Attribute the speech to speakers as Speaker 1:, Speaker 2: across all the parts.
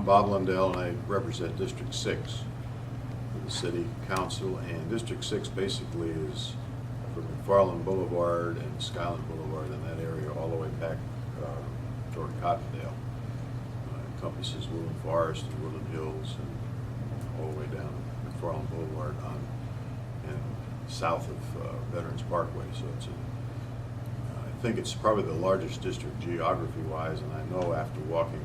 Speaker 1: I'm Bob Lundell, and I represent District 6 for the City Council. And District 6 basically is from McFarland Boulevard and Skyland Boulevard in that area all the way back toward Cottondale. Encompasses Woodland Forest and Woodland Hills and all the way down McFarland Boulevard on and south of Veterans Parkway. So it's I think it's probably the largest district geography-wise, and I know after walking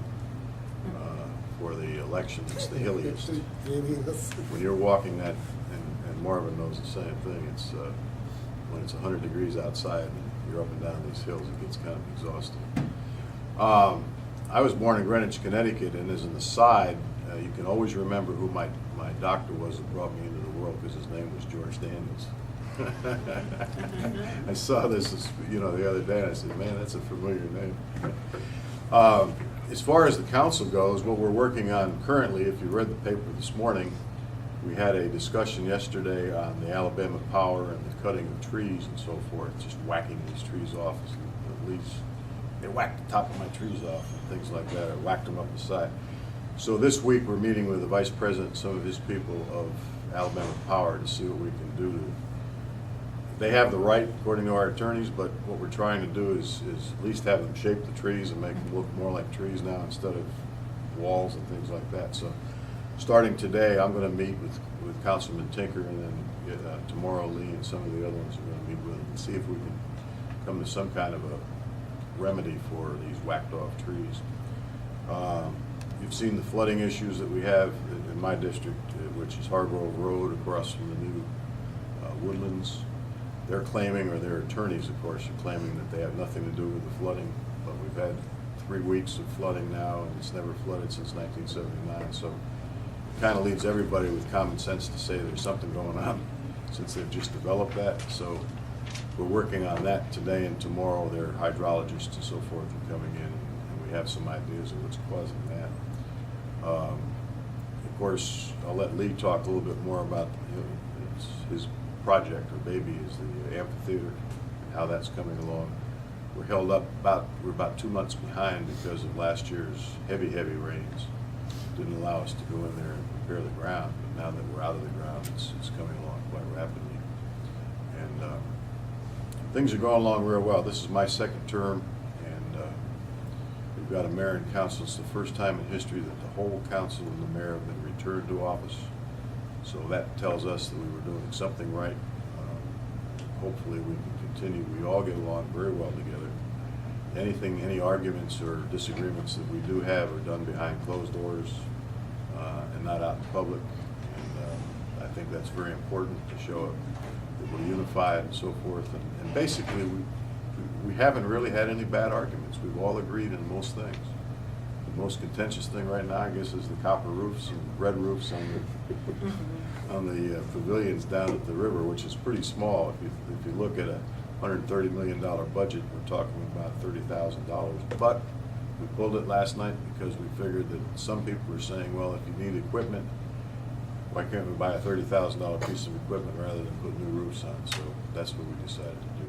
Speaker 1: for the election, it's the hilliest. When you're walking that, and Marvin knows the same thing, it's when it's 100 degrees outside and you're up and down these hills, it gets kind of exhausting. I was born in Greenwich, Connecticut, and as an aside, you can always remember who my doctor was that brought me into the world, because his name was George Daniels. I saw this, the other day, and I said, man, that's a familiar name. As far as the council goes, what we're working on currently, if you read the paper this morning, we had a discussion yesterday on the Alabama Power and the cutting of trees and so forth, just whacking these trees off. At least they whacked the top of my trees off and things like that, or whacked them up the side. So this week we're meeting with the vice president and some of his people of Alabama Power to see what we can do to. They have the right, according to our attorneys, but what we're trying to do is at least have them shape the trees and make them look more like trees now instead of walls and things like that. So starting today, I'm going to meet with Councilman Tinker, and then tomorrow Lee and some of the other ones are going to meet with him and see if we can come to some kind of a remedy for these whacked off trees. You've seen the flooding issues that we have in my district, which is Hargrove Road across from the new Woodlands. They're claiming, or their attorneys, of course, are claiming that they have nothing to do with the flooding, but we've had 3 weeks of flooding now, and it's never flooded since 1979. So it kind of leaves everybody with common sense to say there's something going on since they've just developed that. So we're working on that today and tomorrow. Their hydrologists and so forth are coming in, and we have some ideas of what's causing that. Of course, I'll let Lee talk a little bit more about his project, or baby, is the amphitheater, and how that's coming along. We're held up we're about 2 months behind because of last year's heavy rains. Didn't allow us to go in there and prepare the ground, but now that we're out of the ground, it's coming along quite rapidly. And things are going along real well. This is my second term, and we've got a mayor and council. It's the first time in history that the whole council and the mayor have been returned to office. So that tells us that we were doing something right. Hopefully we can continue. We all get along very well together. Any arguments or disagreements that we do have are done behind closed doors and not out in public. And I think that's very important to show that we're unified and so forth. And basically we haven't really had any bad arguments. We've all agreed in most things. The most contentious thing right now, I guess, is the copper roofs and red roofs on the pavilions down at the river, which is pretty small. If you look at a $130 million budget, we're talking about $30,000. But we pulled it last night because we figured that some people were saying, well, if you need equipment, why can't we buy a $30,000 piece of equipment rather than put new roofs on? So that's what we decided to do.